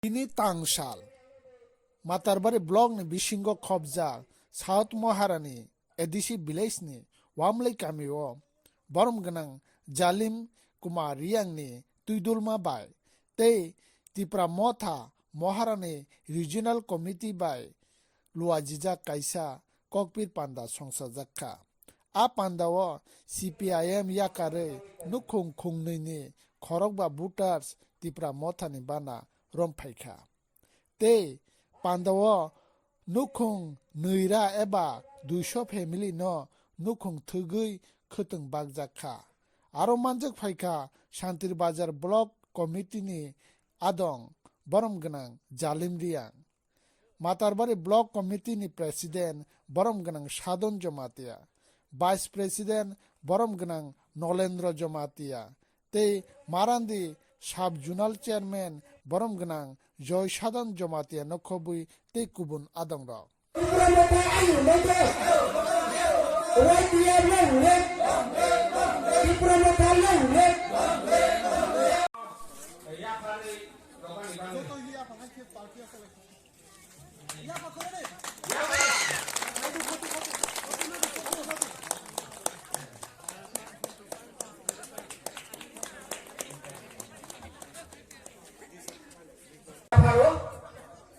ini tangsal Matarbari blog ni bisingo khobja South Moharani edisi village ni wamlai kamio borom ganang Jalim Kumar Riang ni tuidulma bai te Tipra Motha Moharani Regional Committee bai luajija kaisa kokpit panda songsajakka a pandao CPIM yakare nukhung khungnei ni khorokba voters Tipra Motha ni bana romphaikha te pandao nukhung neira eba 200 family no nukhung thugui khutung bagjakha aro manjak phaikha Shantir Bazar Block Committee ni adong borom ganang Jalim Riang Matarbari Block Committee ni President borom ganang Sadon Jomatia Vice President borom ganang Nolendra Jomatia te Marandi Sub Zonal Chairman borom ganang Joy Sadon Jomatia nokhobui te kubun adong rok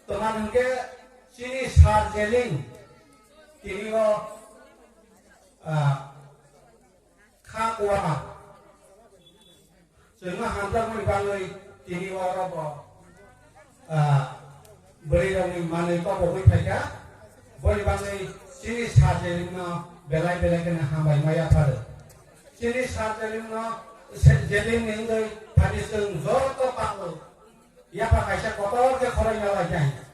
Teman ke sini sarjeling kini ko kakuama semua hantar mo ibangoy kini ko robo beri dong mana ko boy peka boleh bangoy sini sarjeling no belai kena hambai maya pada sini sarjeling no jeling ninggoy tadi seng zor to paklo ya pakai saya kotor ke korang lagi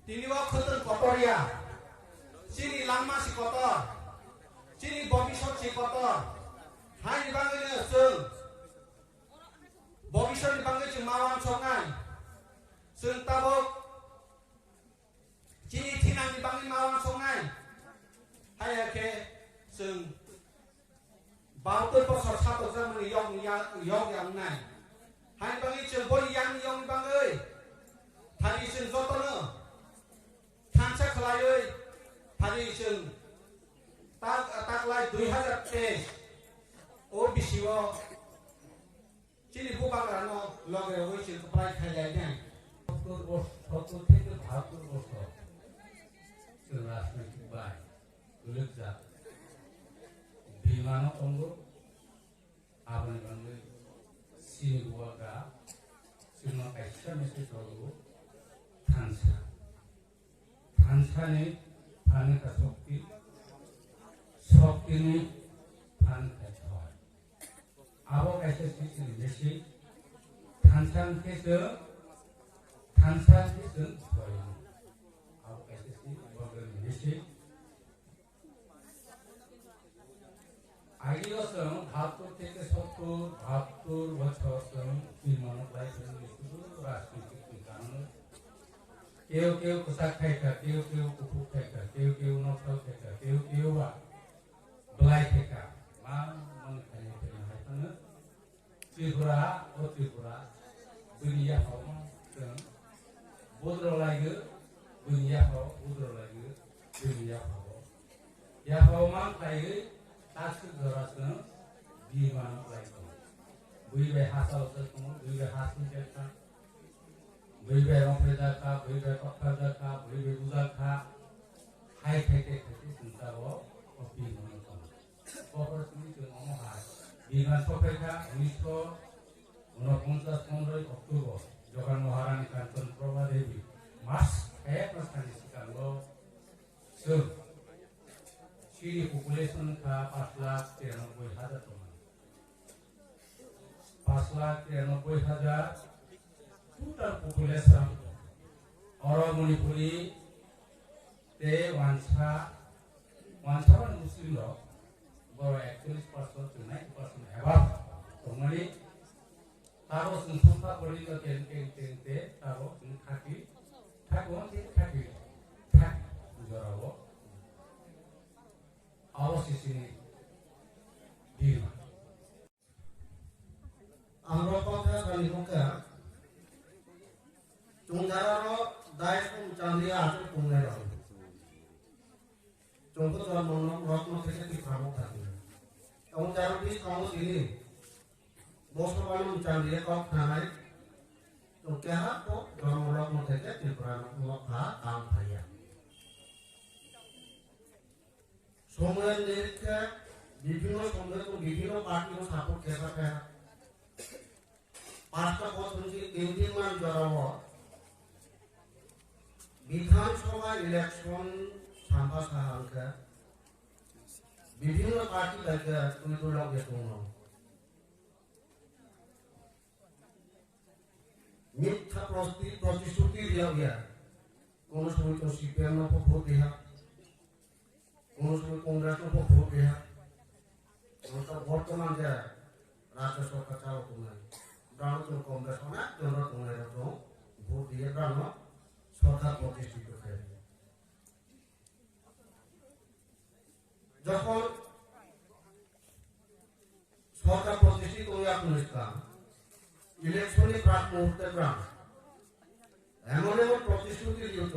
Tini waktu kotor ya, sini lama si kotor, sini bobisot si kotor, hari bangnya seng, bobisot dipanggil cemawan songai, seng tabok, sini tinang dipanggil mawan songai, hari ke seng, bau tu pasal satu zaman yong yang nai, hari bangnya cebol yang dipanggil, hari seng zotono. Tansa kelai hari seng tak lai 2000 page o bisiwo chini buka rano logre oi seng prai khajai nya foto থেকে ভারতের বর্ষ রাজনৈতিক by উল্লেখযোগ্য বিমান অঙ্গ আপনি Bangla সিনেগুয়াগা cinema কাইসা message হলো থানসা Tansani panika shokti ni panika choy. Abo kaise sisi desi tansan kese choy. Abo kaise sisi bagal desi. Agi osam bhatur teke 70 বছর সম বিমানক লাইসেন্স নিশুধু রাজনীতিক কারণে কেউ পোশাক খাইকা কেউ কুকুর খাইকা কেউ নকল খাইকা কেউ বা বেলাই খাইকা মা মনে খাইয়া ফেলে হাইতানো ত্রিপুরা দুনিয়া হও जों बुद्र लाइगो दुनिया हौ बुद्र लाइगो दुनिया हौ या हौ मा खाइगो तासु जरासनो बिमान लाइगो बुइबे हासाव सखौ बुइबे हासिन जेखा बुइबे रंफेदाखा बुइबे कक्कादाखा बुइबे बुजाखा हाय खाइते संसाराव बिमान दं कपरसनि जों अमहाय बिमान सफायखा 1949 अक्ट'बर जगन महारानी कांचन प्रभा देवी मास एक सानि सिगांलो जों सिरि पपुलेशन का 5,93,000 दं 5,93,000 total population Oro Manipuri te wansa Muslim lo baru 41% to 90% above Tomali Taro sumpa beri ke kente taro kaki jarawo awas di sini di mana? Amro ni hoka tungara ro dai pun chandria atu pungai ro tungko tuan monok rotno theke ti pramo thakbe tungara bi kamu sini bos palu chandria kok nanai tungkara to tuan rotno theke ti pramo kha kam phaya সময়ের নিরীক্ষা বিভিন্ন সময় তো বিভিন্ন party support কেসা ফেরা পাঁচটা পথ হচ্ছে 3 দিন মান জড়াবো বিধানসভা ইলেকশন সাম্বা সাহাঙ্কা বিভিন্ন পার্টি লাগে তুই তো লাগে কোনো মিথ্যা প্রতিশ্রুতি দিয়া গিয়া কোন সময় তো সিপিএম না ভোট দিয়া কোন সময় কংগ্রেস না ভোট দিয়া বর্তমান যে রাজ্য সরকার চালক নাই ব্রাহ্মণ কংগ্রেস না জনতা কংগ্রেস ভোট দিয়ে ব্রাহ্মণ সরকার প্রতিষ্ঠিত হয়ে যখন সরকার প্রতিষ্ঠিত হয়ে আপনি ইসলাম ইলেকশনে প্রাক মুহূর্তে ব্রাহ্মণ এমন এমন প্রতিশ্রুতি দিত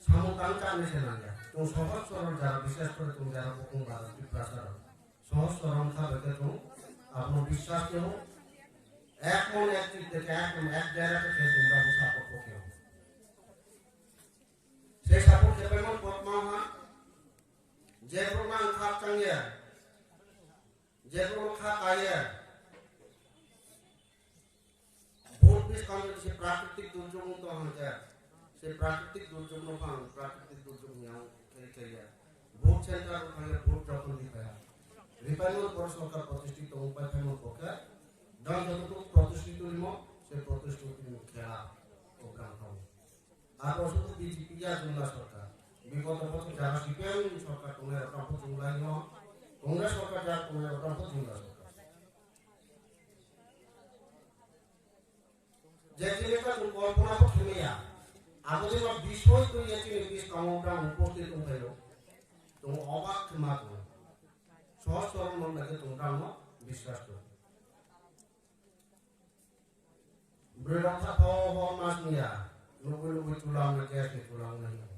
সমকাল চালিয়েছে না তো সহজ সরল যারা বিশেষ করে তুমি যারা প্রথম রাজনৈতিক প্রচার সহজ সরল খাবে তো আপনার বিশ্বাস কেউ এক মন এক চিত থেকে এক জায়গা থেকে তোমরা সাপোর্ট করতে হবে সেই সাপোর্ট খেপে মন পদ্মা যে প্রমাণ খাপ চাঙ্গিয়া যে প্রমাণ খাপ আইয়া ভোট বিশ কারণে সে প্রাকৃতিক দুর্যোগ তো হচ্ছে সে প্রাকৃতিক দুর্যোগ নয় প্রাকৃতিক দুর্যোগ নিয়ে খেলিয়া ভোট সেন্টার ওখানে ভোট যখন দিতে হয় রিফাইনাল পর সরকার প্রতিষ্ঠিত উপায় ফেমন পক্ষে দল যতটুকু প্রতিষ্ঠিত নিম সে প্রতিশ্রুতি খেলা প্রোগ্রাম হবে আর শুধু বিজেপি জুমলা সরকার বিগত বছর যারা সিপিএম সরকার তোমরা অটাম্প জুমলা কংগ্রেস সরকার যারা তোমরা অটাম্প জুমলা সরকার যে জিনিসটা কল্পনা করতে নিয়া আমাদের বিষয় তো এই জিনিস কামটা উপস্থিত হইল তো অবাক মাত্র সহজ সরল মন লাগে তোমরা বিশ্বাস করো Berapa kau masnya, lugu tulang negara tulang negara.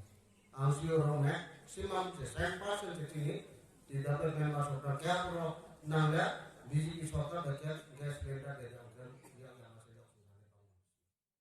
Ansio romek, simam sesempas sini tidak memang masuk ke kaya pro nangga biji kisota dekat gas kereta